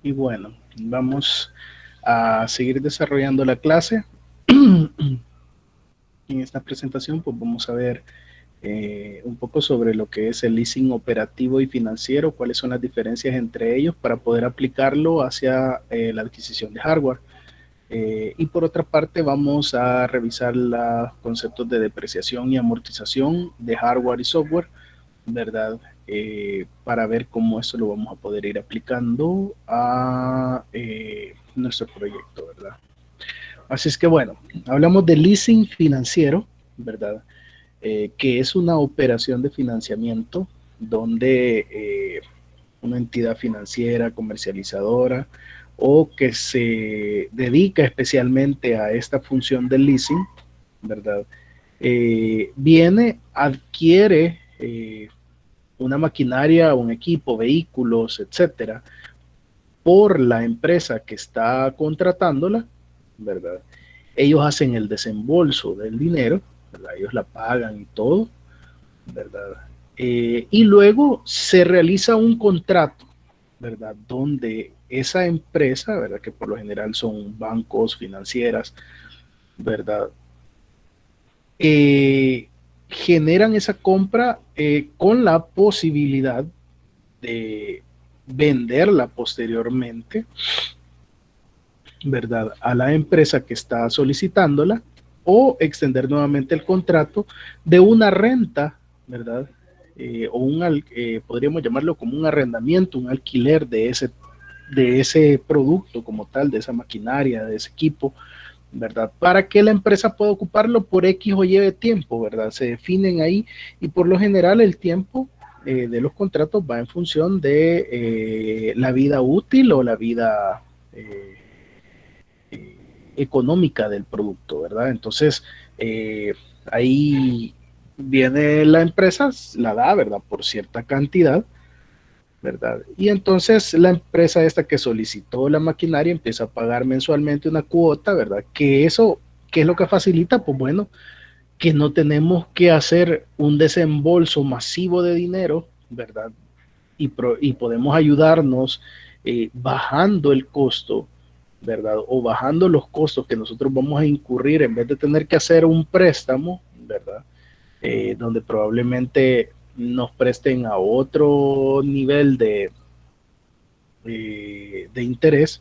Y bueno, vamos a seguir desarrollando la clase. En esta presentación pues vamos a ver un poco sobre lo que es el leasing operativo y financiero, cuáles son las diferencias entre ellos para poder aplicarlo hacia la adquisición de hardware. Y por otra parte vamos a revisar los conceptos de depreciación y amortización de hardware y software, ¿verdad? Para ver cómo esto lo vamos a poder ir aplicando a nuestro proyecto, ¿verdad? Así es que bueno, hablamos de leasing financiero, ¿verdad? Que es una operación de financiamiento donde una entidad financiera, comercializadora o que se dedica especialmente a esta función del leasing, ¿verdad? Viene, adquiere una maquinaria, un equipo, vehículos, etcétera, por la empresa que está contratándola, ¿verdad? Ellos hacen el desembolso del dinero, ¿verdad? Ellos la pagan y todo, ¿verdad? Y luego se realiza un contrato, ¿verdad? Donde esa empresa, ¿verdad? Que por lo general son bancos, financieras, ¿verdad? Generan esa compra con la posibilidad de venderla posteriormente, ¿verdad? A la empresa que está solicitándola o extender nuevamente el contrato de una renta, ¿verdad? Podríamos llamarlo como un arrendamiento, un alquiler de ese producto como tal, de esa maquinaria, de ese equipo, ¿verdad? Para que la empresa pueda ocuparlo por X o Y de tiempo, ¿verdad? Se definen ahí y por lo general el tiempo de los contratos va en función de la vida útil o la vida económica del producto, ¿verdad? Entonces, ahí viene la empresa, la da, ¿verdad? Por cierta cantidad, ¿verdad? Y entonces la empresa esta que solicitó la maquinaria empieza a pagar mensualmente una cuota, ¿verdad? Que eso, ¿qué es lo que facilita? Pues bueno, que no tenemos que hacer un desembolso masivo de dinero, ¿verdad? Y podemos ayudarnos bajando el costo, ¿verdad? O bajando los costos que nosotros vamos a incurrir en vez de tener que hacer un préstamo, ¿verdad? Donde probablemente nos presten a otro nivel de interés,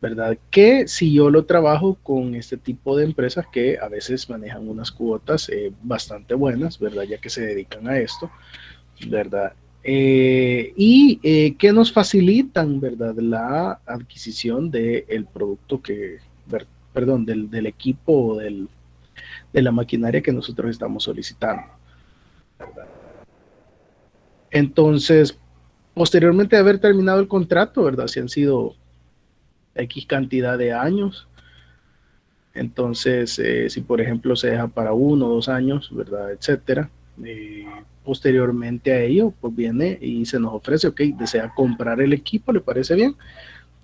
¿verdad? Que si yo lo trabajo con este tipo de empresas que a veces manejan unas cuotas bastante buenas, ¿verdad? Ya que se dedican a esto, ¿verdad? Que nos facilitan, ¿verdad? La adquisición del producto perdón, del equipo o de la maquinaria que nosotros estamos solicitando, ¿verdad? Entonces, posteriormente de haber terminado el contrato, ¿verdad? Si han sido X cantidad de años, entonces, si por ejemplo se deja para 1 o 2 años, ¿verdad? Etcétera. Posteriormente a ello, pues viene y se nos ofrece, ok, desea comprar el equipo, ¿le parece bien?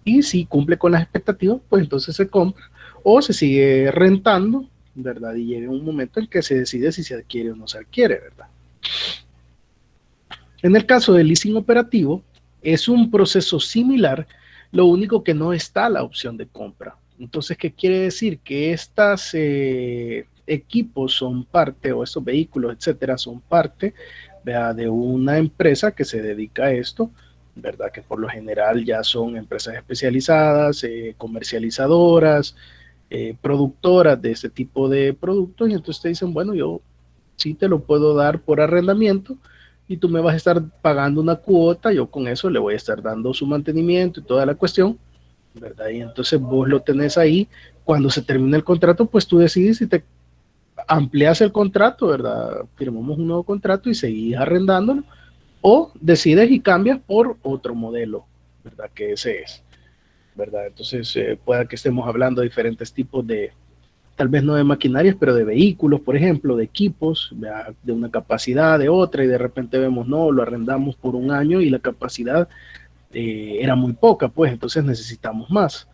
Y si cumple con las expectativas, pues entonces se compra o se sigue rentando, ¿verdad? Y llega un momento en que se decide si se adquiere o no se adquiere, ¿verdad? En el caso del leasing operativo, es un proceso similar, lo único que no está la opción de compra. Entonces, ¿qué quiere decir? Que estos equipos son parte, o estos vehículos, etcétera, son parte, ¿verdad? De una empresa que se dedica a esto, ¿verdad? Que por lo general ya son empresas especializadas, comercializadoras, productoras de este tipo de productos, y entonces te dicen, bueno, yo sí te lo puedo dar por arrendamiento y tú me vas a estar pagando una cuota, yo con eso le voy a estar dando su mantenimiento y toda la cuestión, ¿verdad? Y entonces vos lo tenés ahí, cuando se termine el contrato, pues tú decides si te amplias el contrato, ¿verdad? Firmamos un nuevo contrato y seguís arrendándolo, o decides y cambias por otro modelo, ¿verdad? Que ese es, ¿verdad? Entonces pueda que estemos hablando de diferentes tipos de, tal vez no de maquinarias, pero de vehículos, por ejemplo, de equipos, de una capacidad, de otra, y de repente vemos, no, lo arrendamos por un año y la capacidad era muy poca, pues entonces necesitamos más.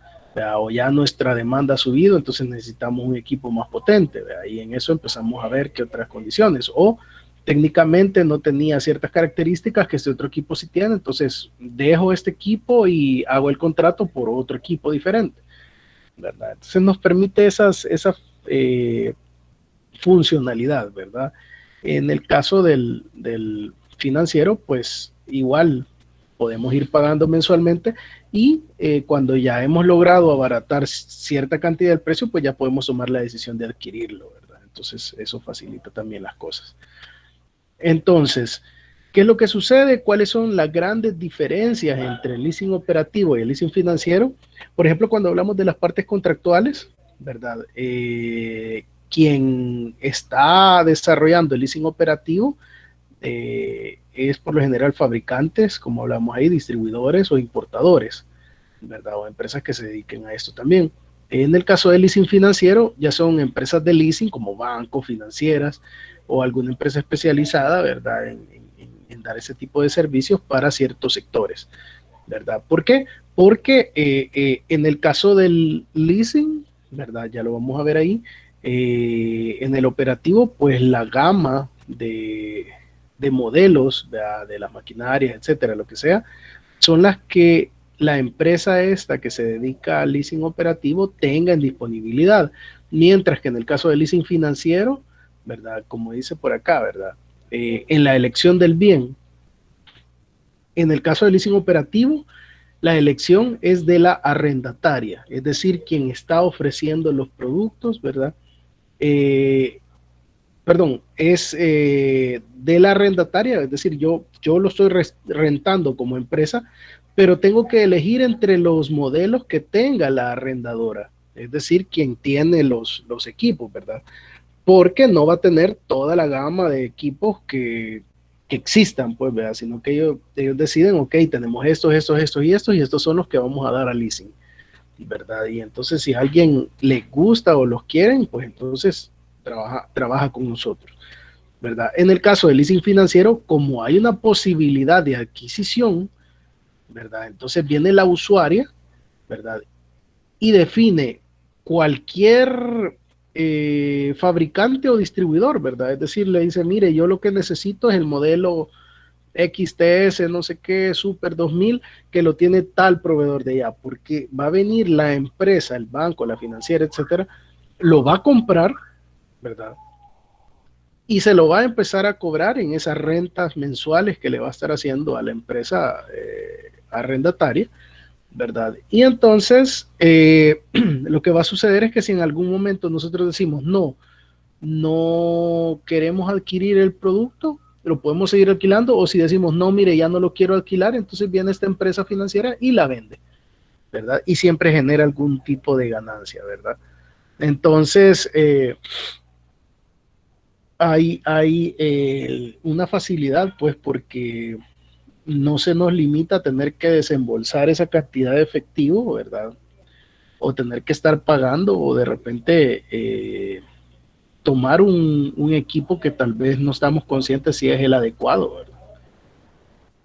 O ya nuestra demanda ha subido, entonces necesitamos un equipo más potente, y en eso empezamos a ver qué otras condiciones, o técnicamente no tenía ciertas características que este otro equipo sí tiene, entonces dejo este equipo y hago el contrato por otro equipo diferente, ¿verdad? Entonces nos permite esa funcionalidad, ¿verdad? En el caso del financiero, pues igual podemos ir pagando mensualmente y cuando ya hemos logrado abaratar cierta cantidad del precio, pues ya podemos tomar la decisión de adquirirlo, ¿verdad? Entonces eso facilita también las cosas. Entonces, ¿qué es lo que sucede? ¿Cuáles son las grandes diferencias entre el leasing operativo y el leasing financiero? Por ejemplo, cuando hablamos de las partes contractuales, ¿verdad? Quien está desarrollando el leasing operativo es por lo general fabricantes, como hablamos ahí, distribuidores o importadores, ¿verdad? O empresas que se dediquen a esto también. En el caso del leasing financiero, ya son empresas de leasing como bancos, financieras o alguna empresa especializada, ¿verdad? En dar ese tipo de servicios para ciertos sectores, ¿verdad? ¿Por qué? Porque en el caso del leasing, ¿verdad? Ya lo vamos a ver ahí. En el operativo, pues la gama de modelos de las maquinarias, etcétera, lo que sea, son las que la empresa esta que se dedica al leasing operativo tenga en disponibilidad. Mientras que en el caso del leasing financiero, ¿verdad? Como dice por acá, ¿verdad? En la elección del bien, en el caso del leasing operativo, la elección es de la arrendataria, es decir, quien está ofreciendo los productos, ¿verdad? Perdón, es de la arrendataria, es decir, yo lo estoy rentando como empresa, pero tengo que elegir entre los modelos que tenga la arrendadora, es decir, quien tiene los equipos, ¿verdad? Porque no va a tener toda la gama de equipos que existan, pues, ¿verdad? Sino que ellos deciden, ok, tenemos estos y estos son los que vamos a dar al leasing, ¿verdad? Y entonces si a alguien le gusta o los quieren, pues entonces trabaja con nosotros, ¿verdad? En el caso del leasing financiero, como hay una posibilidad de adquisición, ¿verdad? Entonces viene la usuaria, ¿verdad? Y define cualquier fabricante o distribuidor, ¿verdad? Es decir, le dice, mire, yo lo que necesito es el modelo XTS, no sé qué, Super 2000, que lo tiene tal proveedor de allá, porque va a venir la empresa, el banco, la financiera, etcétera, lo va a comprar, ¿verdad? Y se lo va a empezar a cobrar en esas rentas mensuales que le va a estar haciendo a la empresa arrendataria, ¿verdad? Y entonces lo que va a suceder es que si en algún momento nosotros decimos no queremos adquirir el producto, lo podemos seguir alquilando, o si decimos no, mire, ya no lo quiero alquilar, entonces viene esta empresa financiera y la vende, ¿verdad? Y siempre genera algún tipo de ganancia, ¿verdad? Entonces, hay una facilidad, pues, porque no se nos limita a tener que desembolsar esa cantidad de efectivo, ¿verdad? O tener que estar pagando o de repente tomar un equipo que tal vez no estamos conscientes si es el adecuado, ¿verdad?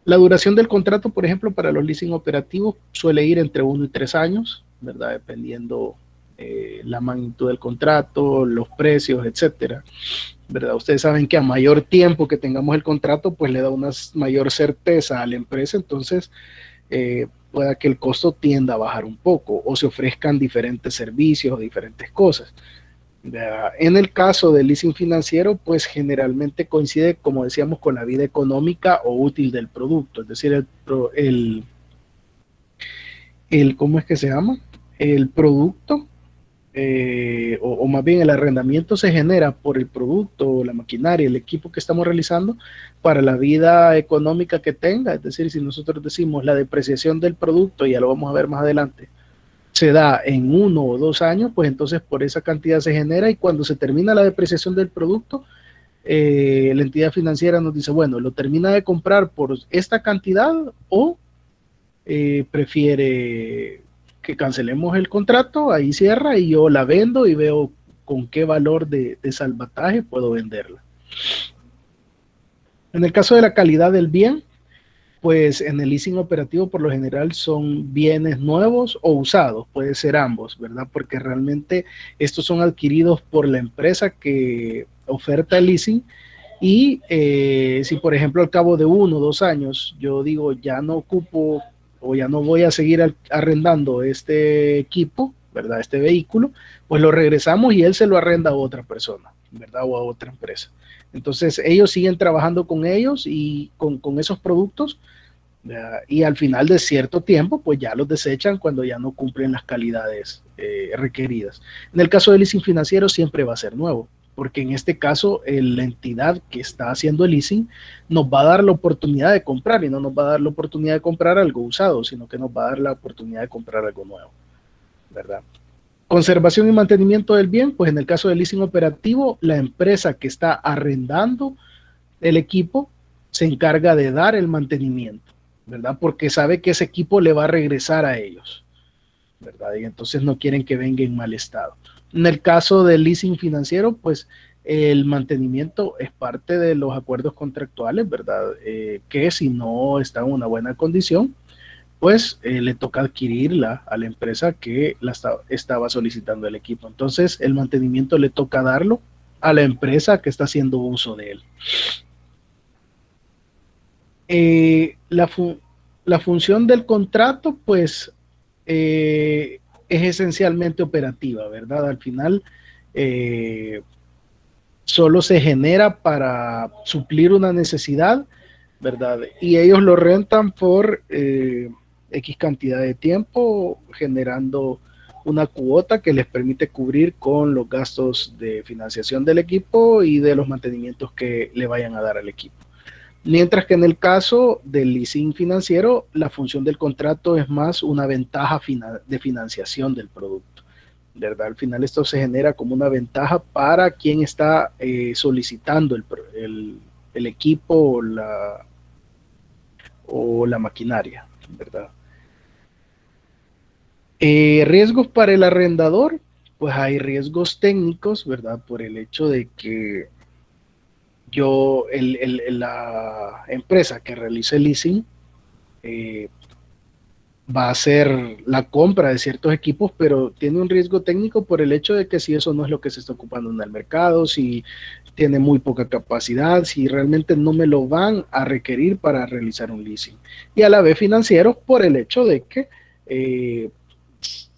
La duración del contrato, por ejemplo, para los leasing operativos suele ir entre 1 y 3 años, ¿verdad? Dependiendo la magnitud del contrato, los precios, etcétera, ¿verdad? Ustedes saben que a mayor tiempo que tengamos el contrato, pues le da una mayor certeza a la empresa, entonces pueda que el costo tienda a bajar un poco o se ofrezcan diferentes servicios o diferentes cosas. En el caso del leasing financiero, pues generalmente coincide, como decíamos, con la vida económica o útil del producto, es decir, ¿cómo es que se llama? El producto, o más bien el arrendamiento se genera por el producto, la maquinaria, el equipo que estamos realizando para la vida económica que tenga, es decir, si nosotros decimos la depreciación del producto, ya lo vamos a ver más adelante, se da en 1 o 2 años, pues entonces por esa cantidad se genera y cuando se termina la depreciación del producto, la entidad financiera nos dice, bueno, lo termina de comprar por esta cantidad o prefiere que cancelemos el contrato, ahí cierra y yo la vendo y veo con qué valor de salvataje puedo venderla. En el caso de la calidad del bien, pues en el leasing operativo por lo general son bienes nuevos o usados, puede ser ambos, ¿verdad? Porque realmente estos son adquiridos por la empresa que oferta el leasing Y si, por ejemplo, al cabo de 1 o 2 años, yo digo, ya no ocupo o ya no voy a seguir arrendando este equipo, ¿verdad? Este vehículo, pues lo regresamos y él se lo arrenda a otra persona, ¿verdad? O a otra empresa. Entonces, ellos siguen trabajando con ellos y con esos productos, ¿verdad? Y al final de cierto tiempo, pues ya los desechan cuando ya no cumplen las calidades requeridas. En el caso del leasing financiero siempre va a ser nuevo, porque en este caso la entidad que está haciendo el leasing nos va a dar la oportunidad de comprar y no nos va a dar la oportunidad de comprar algo usado, sino que nos va a dar la oportunidad de comprar algo nuevo, ¿verdad? Conservación y mantenimiento del bien, pues en el caso del leasing operativo, la empresa que está arrendando el equipo se encarga de dar el mantenimiento, ¿verdad? Porque sabe que ese equipo le va a regresar a ellos, ¿verdad? Y entonces no quieren que venga en mal estado. En el caso del leasing financiero, pues el mantenimiento es parte de los acuerdos contractuales, ¿verdad? Que si no está en una buena condición, pues le toca adquirirla a la empresa que estaba solicitando el equipo. Entonces el mantenimiento le toca darlo a la empresa que está haciendo uso de él. Eh, la, fu la función del contrato, pues, es esencialmente operativa, ¿verdad? Al final, eh, solo se genera para suplir una necesidad, ¿verdad? Y ellos lo rentan por X cantidad de tiempo, generando una cuota que les permite cubrir con los gastos de financiación del equipo y de los mantenimientos que le vayan a dar al equipo. Mientras que en el caso del leasing financiero, la función del contrato es más una ventaja de financiación del producto, ¿verdad? Al final esto se genera como una ventaja para quien está solicitando el equipo o la maquinaria, ¿verdad? Riesgos para el arrendador, pues hay riesgos técnicos, ¿verdad? Por el hecho de que la empresa que realiza el leasing eh, va a hacer la compra de ciertos equipos, pero tiene un riesgo técnico por el hecho de que si eso no es lo que se está ocupando en el mercado, si tiene muy poca capacidad, si realmente no me lo van a requerir para realizar un leasing. Y a la vez financieros por el hecho de que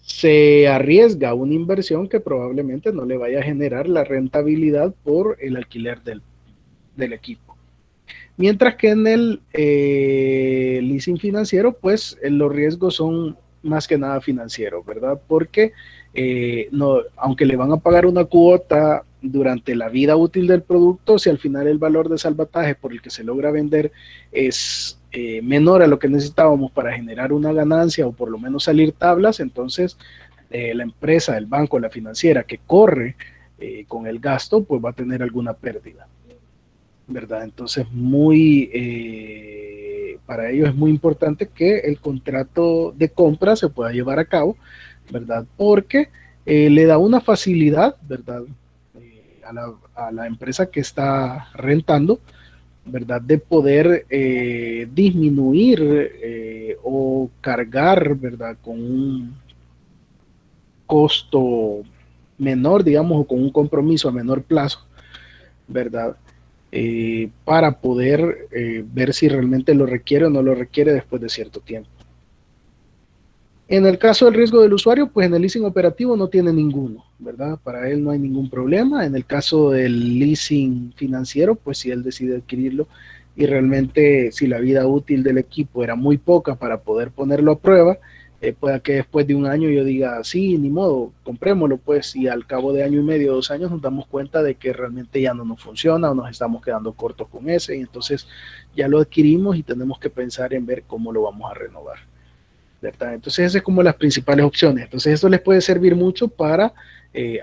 se arriesga una inversión que probablemente no le vaya a generar la rentabilidad por el alquiler del equipo. Mientras que en el leasing financiero, pues los riesgos son más que nada financieros, ¿verdad? Porque no, aunque le van a pagar una cuota durante la vida útil del producto, si al final el valor de salvataje por el que se logra vender es menor a lo que necesitábamos para generar una ganancia o por lo menos salir tablas, entonces la empresa, el banco, la financiera que corre con el gasto, pues va a tener alguna pérdida, ¿verdad? Entonces, para ellos es muy importante que el contrato de compra se pueda llevar a cabo, ¿verdad? Porque le da una facilidad, ¿verdad? A la empresa que está rentando, ¿verdad? De poder disminuir o cargar, ¿verdad? Con un costo menor, digamos, o con un compromiso a menor plazo, ¿verdad? Para poder ver si realmente lo requiere o no lo requiere después de cierto tiempo. En el caso del riesgo del usuario, pues en el leasing operativo no tiene ninguno, ¿verdad? Para él no hay ningún problema. En el caso del leasing financiero, pues si él decide adquirirlo y realmente si la vida útil del equipo era muy poca para poder ponerlo a prueba, pueda que después de un año yo diga, sí, ni modo, comprémoslo, pues, y al cabo de año y medio, 2 años, nos damos cuenta de que realmente ya no nos funciona o nos estamos quedando cortos con ese, y entonces ya lo adquirimos y tenemos que pensar en ver cómo lo vamos a renovar, ¿verdad? Entonces, esas son como las principales opciones. Entonces, esto les puede servir mucho para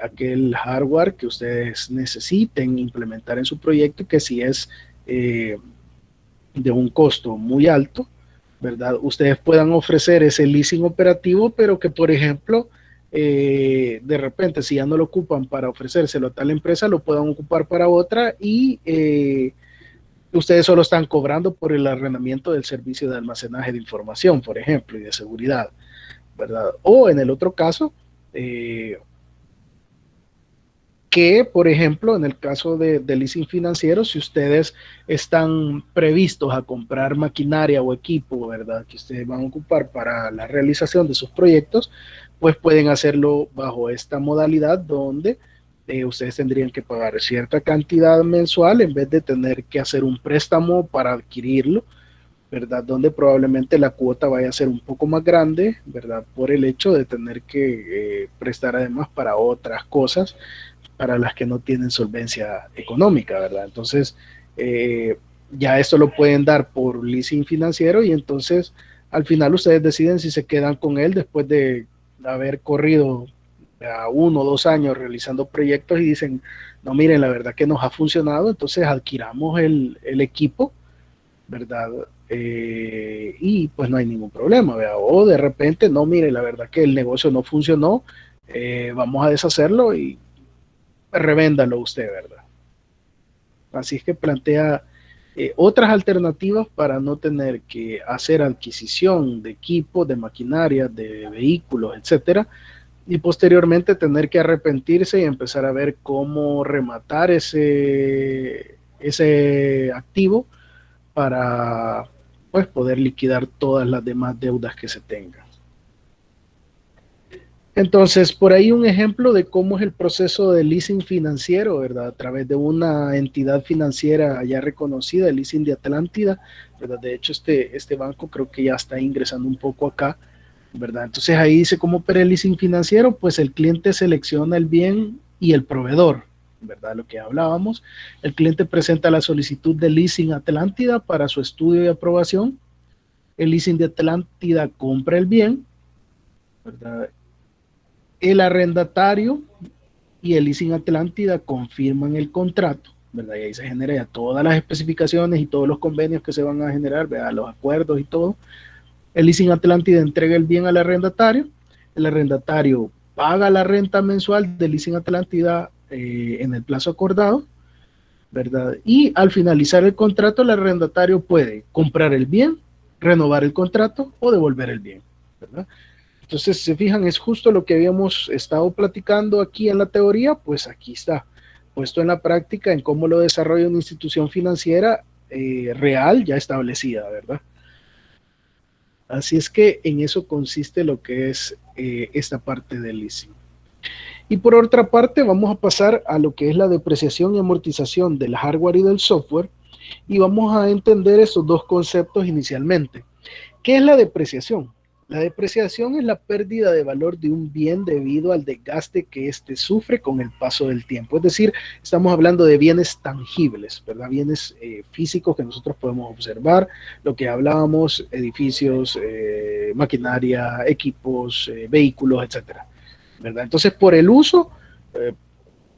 aquel hardware que ustedes necesiten implementar en su proyecto, que si es de un costo muy alto, ¿verdad? Ustedes puedan ofrecer ese leasing operativo, pero que, por ejemplo, de repente, si ya no lo ocupan para ofrecérselo a tal empresa, lo puedan ocupar para otra y ustedes solo están cobrando por el arrendamiento del servicio de almacenaje de información, por ejemplo, y de seguridad, ¿verdad? O en el otro caso, que que, por ejemplo, en el caso de leasing financiero, si ustedes están previstos a comprar maquinaria o equipo, ¿verdad?, que ustedes van a ocupar para la realización de sus proyectos, pues pueden hacerlo bajo esta modalidad donde ustedes tendrían que pagar cierta cantidad mensual en vez de tener que hacer un préstamo para adquirirlo, ¿verdad? Donde probablemente la cuota vaya a ser un poco más grande, ¿verdad? Por el hecho de tener que prestar además para otras cosas para las que no tienen solvencia económica, ¿verdad? Entonces, ya esto lo pueden dar por leasing financiero y entonces al final ustedes deciden si se quedan con él después de haber corrido a 1 o 2 años realizando proyectos y dicen, no, miren, la verdad que nos ha funcionado, entonces adquiramos el equipo, ¿verdad? Y pues no hay ningún problema, ¿verdad? O de repente, no, mire, la verdad que el negocio no funcionó, vamos a deshacerlo y revéndalo usted, ¿verdad? Así es que plantea otras alternativas para no tener que hacer adquisición de equipos, de maquinaria, de vehículos, etcétera, y posteriormente tener que arrepentirse y empezar a ver cómo rematar ese activo para pues poder liquidar todas las demás deudas que se tengan. Entonces, por ahí un ejemplo de cómo es el proceso de leasing financiero, ¿verdad? A través de una entidad financiera ya reconocida, el leasing de Atlántida, ¿verdad? De hecho, este banco creo que ya está ingresando un poco acá, ¿verdad? Entonces ahí dice cómo opera el leasing financiero, pues el cliente selecciona el bien y el proveedor, ¿verdad? Lo que hablábamos. El cliente presenta la solicitud de leasing Atlántida para su estudio y aprobación. El leasing de Atlántida compra el bien, ¿verdad? El arrendatario y el leasing Atlántida confirman el contrato, ¿verdad? Y ahí se genera ya todas las especificaciones y todos los convenios que se van a generar, ¿verdad? Los acuerdos y todo. El leasing Atlántida entrega el bien al arrendatario. El arrendatario paga la renta mensual del leasing Atlántida en el plazo acordado, ¿verdad? Y al finalizar el contrato, el arrendatario puede comprar el bien, renovar el contrato o devolver el bien, ¿verdad? Entonces, si se fijan, es justo lo que habíamos estado platicando aquí en la teoría, pues aquí está, puesto en la práctica en cómo lo desarrolla una institución financiera real ya establecida, ¿verdad? Así es que en eso consiste lo que es esta parte del leasing. Y por otra parte, vamos a pasar a lo que es la depreciación y amortización del hardware y del software, y vamos a entender esos dos conceptos inicialmente. ¿Qué es la depreciación? La depreciación es la pérdida de valor de un bien debido al desgaste que éste sufre con el paso del tiempo. Es decir, estamos hablando de bienes tangibles, ¿verdad? Bienes físicos que nosotros podemos observar, lo que hablábamos, edificios, maquinaria, equipos, vehículos, etcétera, ¿verdad? Entonces, por el uso, eh,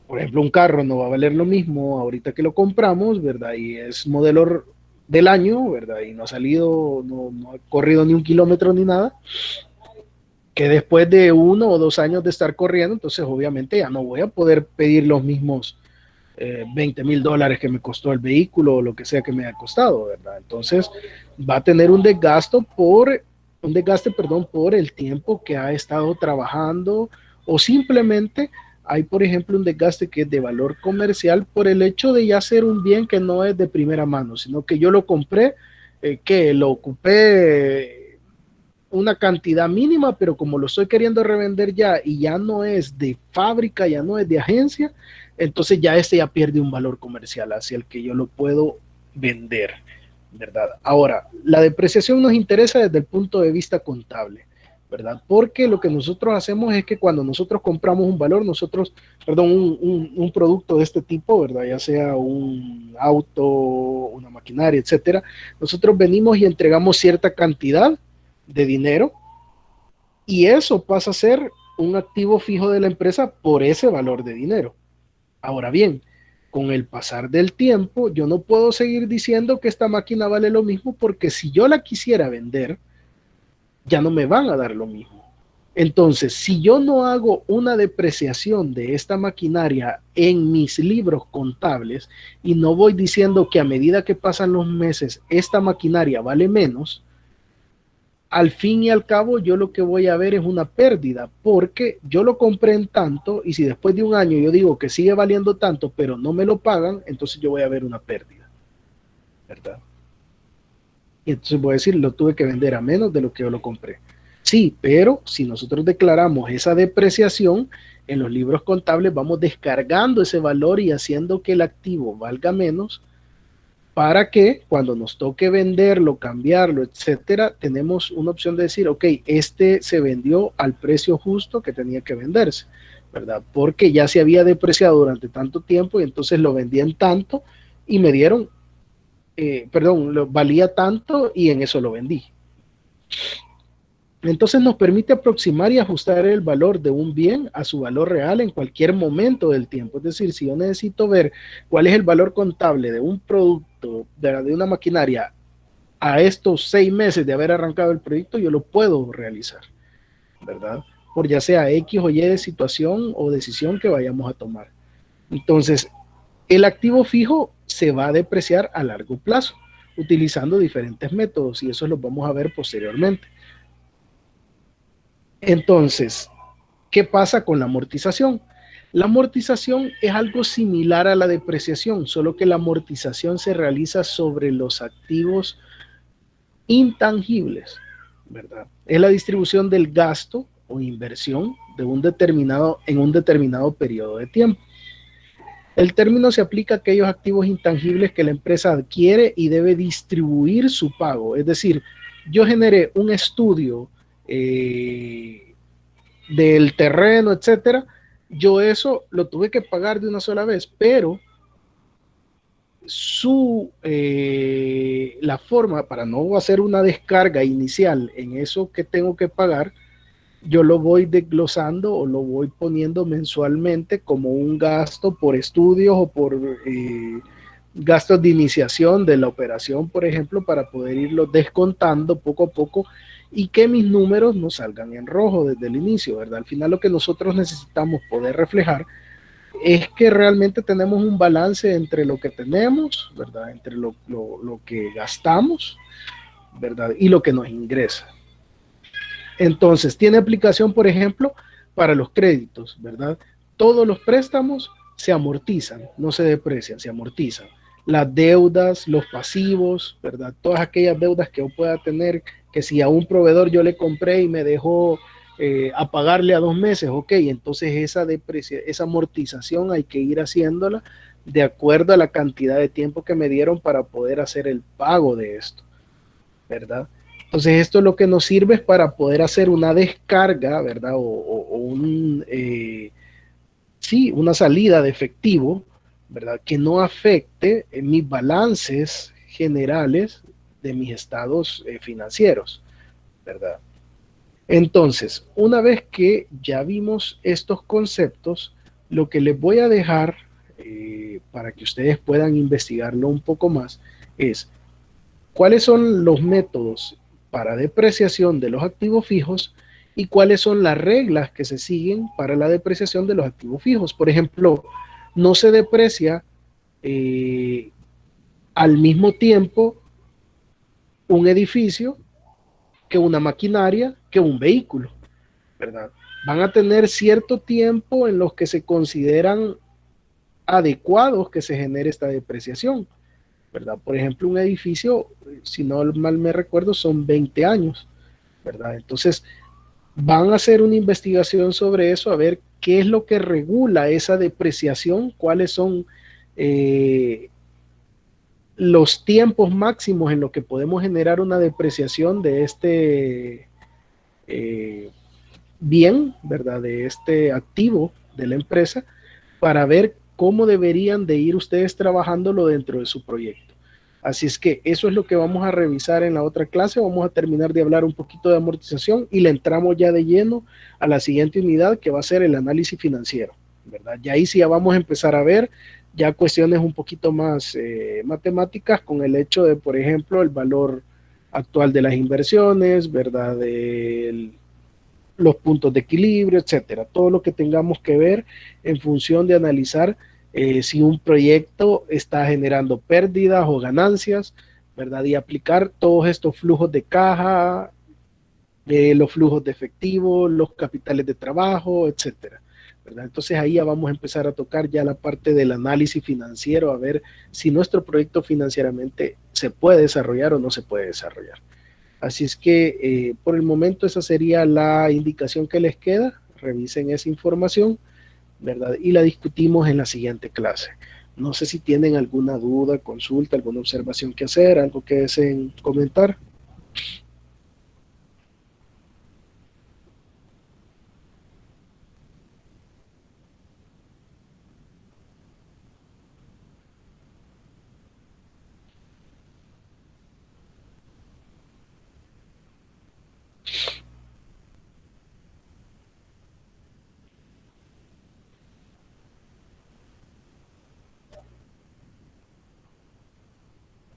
por ejemplo, un carro no va a valer lo mismo ahorita que lo compramos, ¿verdad? Y es modelo del año, ¿verdad? Y no ha salido, no ha corrido ni un kilómetro ni nada, que después de 1 o 2 años de estar corriendo, entonces obviamente ya no voy a poder pedir los mismos $20,000 que me costó el vehículo o lo que sea que me haya costado, ¿verdad? Entonces va a tener un desgaste, perdón, por el tiempo que ha estado trabajando o simplemente hay, por ejemplo, un desgaste que es de valor comercial por el hecho de ya ser un bien que no es de primera mano, sino que yo lo compré, que lo ocupé una cantidad mínima, pero como lo estoy queriendo revender ya y ya no es de fábrica, ya no es de agencia, entonces ya ya pierde un valor comercial hacia el que yo lo puedo vender, ¿verdad? Ahora, la depreciación nos interesa desde el punto de vista contable, ¿verdad? Porque lo que nosotros hacemos es que cuando nosotros compramos un valor, un producto de este tipo, ¿verdad? Ya sea un auto, una maquinaria, etcétera, nosotros venimos y entregamos cierta cantidad de dinero y eso pasa a ser un activo fijo de la empresa por ese valor de dinero. Ahora bien, con el pasar del tiempo, yo no puedo seguir diciendo que esta máquina vale lo mismo porque si yo la quisiera vender, ya no me van a dar lo mismo. Entonces, si yo no hago una depreciación de esta maquinaria en mis libros contables y no voy diciendo que a medida que pasan los meses esta maquinaria vale menos, al fin y al cabo yo lo que voy a ver es una pérdida, porque yo lo compré en tanto y si después de un año yo digo que sigue valiendo tanto, pero no me lo pagan, entonces yo voy a ver una pérdida, ¿verdad? Y entonces voy a decir, lo tuve que vender a menos de lo que yo lo compré. Sí, pero si nosotros declaramos esa depreciación, en los libros contables vamos descargando ese valor y haciendo que el activo valga menos para que cuando nos toque venderlo, cambiarlo, etcétera, tenemos una opción de decir, ok, este se vendió al precio justo que tenía que venderse, ¿verdad? Porque ya se había depreciado durante tanto tiempo y entonces lo vendí en tanto y me dieron, perdón, valía tanto y en eso lo vendí. Entonces nos permite aproximar y ajustar el valor de un bien a su valor real en cualquier momento del tiempo. Es decir, si yo necesito ver cuál es el valor contable de un producto, de una maquinaria a estos 6 meses de haber arrancado el proyecto, yo lo puedo realizar, ¿verdad? Por ya sea X o Y de situación o decisión que vayamos a tomar. Entonces, el activo fijo se va a depreciar a largo plazo, utilizando diferentes métodos y eso los vamos a ver posteriormente. Entonces, ¿qué pasa con la amortización? La amortización es algo similar a la depreciación, solo que la amortización se realiza sobre los activos intangibles, ¿verdad? Es la distribución del gasto o inversión de en un determinado periodo de tiempo. El término se aplica a aquellos activos intangibles que la empresa adquiere y debe distribuir su pago. Es decir, yo generé un estudio del terreno, etcétera, yo eso lo tuve que pagar de una sola vez, pero la forma para no hacer una descarga inicial en eso que tengo que pagar, yo lo voy desglosando o lo voy poniendo mensualmente como un gasto por estudios o por gastos de iniciación de la operación, por ejemplo, para poder irlo descontando poco a poco y que mis números no salgan en rojo desde el inicio, ¿verdad? Al final lo que nosotros necesitamos poder reflejar es que realmente tenemos un balance entre lo que tenemos, ¿verdad? Entre lo que gastamos, ¿verdad? Y lo que nos ingresa. Entonces, tiene aplicación, por ejemplo, para los créditos, ¿verdad? Todos los préstamos se amortizan, no se deprecian, se amortizan. Las deudas, los pasivos, ¿verdad? Todas aquellas deudas que yo pueda tener, que si a un proveedor yo le compré y me dejó a pagarle a 2 meses, ok, entonces esa amortización hay que ir haciéndola de acuerdo a la cantidad de tiempo que me dieron para poder hacer el pago de esto, ¿verdad? Entonces esto lo que nos sirve es para poder hacer una descarga, ¿verdad? Sí, una salida de efectivo, ¿verdad? Que no afecte en mis balances generales de mis estados financieros, ¿verdad? Entonces, una vez que ya vimos estos conceptos, lo que les voy a dejar para que ustedes puedan investigarlo un poco más es cuáles son los métodos para depreciación de los activos fijos y cuáles son las reglas que se siguen para la depreciación de los activos fijos. Por ejemplo, no se deprecia al mismo tiempo un edificio que una maquinaria, que un vehículo, ¿verdad? Van a tener cierto tiempo en los que se consideran adecuados que se genere esta depreciación, ¿verdad? Por ejemplo, un edificio, si no mal me recuerdo, son 20 años, ¿verdad? Entonces, van a hacer una investigación sobre eso, a ver qué es lo que regula esa depreciación, cuáles son los tiempos máximos en los que podemos generar una depreciación de este bien, ¿verdad? De este activo de la empresa, para ver cómo deberían de ir ustedes trabajándolo dentro de su proyecto. Así es que eso es lo que vamos a revisar en la otra clase. Vamos a terminar de hablar un poquito de amortización y le entramos ya de lleno a la siguiente unidad que va a ser el análisis financiero, ¿verdad? Ya ahí sí ya vamos a empezar a ver ya cuestiones un poquito más matemáticas con el hecho de, por ejemplo, el valor actual de las inversiones, ¿verdad? Los puntos de equilibrio, etcétera. Todo lo que tengamos que ver en función de analizar si un proyecto está generando pérdidas o ganancias, ¿verdad? Y aplicar todos estos flujos de caja, los flujos de efectivo, los capitales de trabajo, etcétera, ¿verdad? Entonces ahí ya vamos a empezar a tocar ya la parte del análisis financiero, a ver si nuestro proyecto financieramente se puede desarrollar o no se puede desarrollar. Así es que por el momento esa sería la indicación que les queda. Revisen esa información, ¿verdad? Y la discutimos en la siguiente clase. No sé si tienen alguna duda, consulta, alguna observación que hacer, algo que deseen comentar.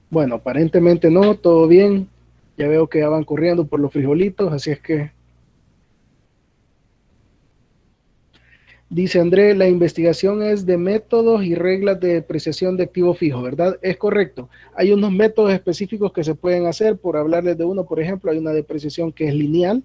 Bueno, aparentemente no, todo bien. Ya veo que ya van corriendo por los frijolitos, así es que dice André, la investigación es de métodos y reglas de depreciación de activo fijo, ¿verdad? Es correcto. Hay unos métodos específicos que se pueden hacer, por hablarles de uno, por ejemplo, hay una depreciación que es lineal,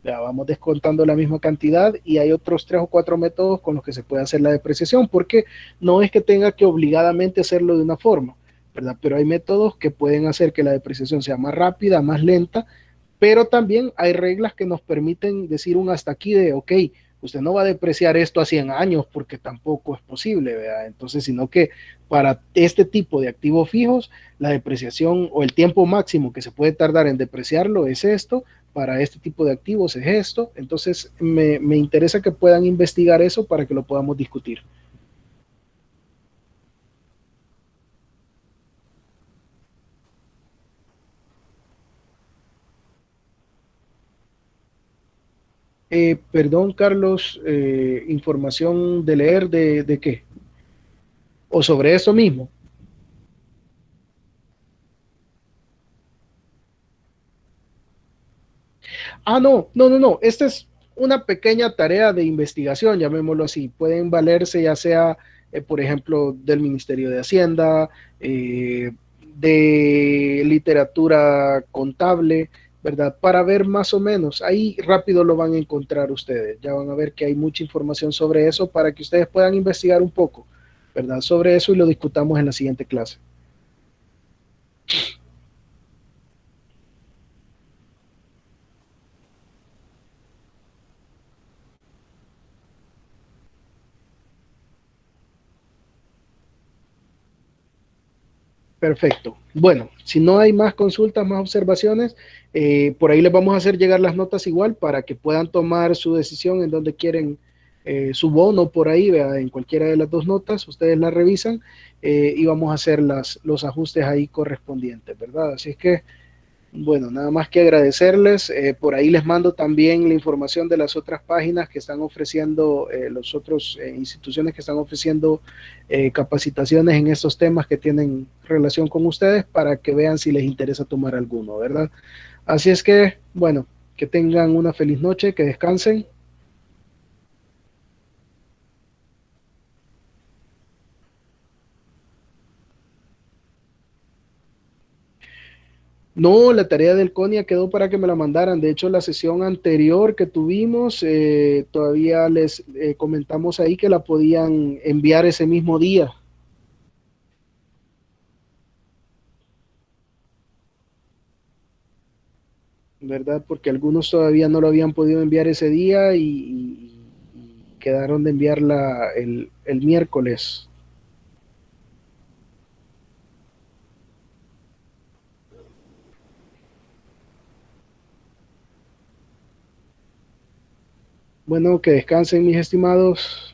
ya vamos descontando la misma cantidad y hay otros 3 o 4 métodos con los que se puede hacer la depreciación, porque no es que tenga que obligadamente hacerlo de una forma, ¿verdad? Pero hay métodos que pueden hacer que la depreciación sea más rápida, más lenta, pero también hay reglas que nos permiten decir un hasta aquí de, ok, usted no va a depreciar esto a 100 años porque tampoco es posible, ¿verdad? Entonces, sino que para este tipo de activos fijos, la depreciación o el tiempo máximo que se puede tardar en depreciarlo es esto, para este tipo de activos es esto, entonces me interesa que puedan investigar eso para que lo podamos discutir. Perdón, Carlos, información de leer de qué, o sobre eso mismo. Ah, no, no, no, no. Esta es una pequeña tarea de investigación, llamémoslo así. Pueden valerse ya sea, por ejemplo, del Ministerio de Hacienda, de literatura contable, ¿verdad? Para ver más o menos. Ahí rápido lo van a encontrar ustedes. Ya van a ver que hay mucha información sobre eso para que ustedes puedan investigar un poco, ¿verdad? Sobre eso y lo discutamos en la siguiente clase. Perfecto. Bueno, si no hay más consultas, más observaciones, por ahí les vamos a hacer llegar las notas igual para que puedan tomar su decisión en donde quieren su bono por ahí, ¿verdad? En cualquiera de las dos notas, ustedes la revisan y vamos a hacer los ajustes ahí correspondientes, ¿verdad? Así es que bueno, nada más que agradecerles. Por ahí les mando también la información de las otras páginas que están ofreciendo, los otros instituciones que están ofreciendo capacitaciones en estos temas que tienen relación con ustedes para que vean si les interesa tomar alguno, ¿verdad? Así es que, bueno, que tengan una feliz noche, que descansen. No, la tarea del CONIA quedó para que me la mandaran. De hecho, la sesión anterior que tuvimos, todavía les comentamos ahí que la podían enviar ese mismo día. ¿Verdad? Porque algunos todavía no lo habían podido enviar ese día y quedaron de enviarla el miércoles. Bueno, que descansen mis estimados.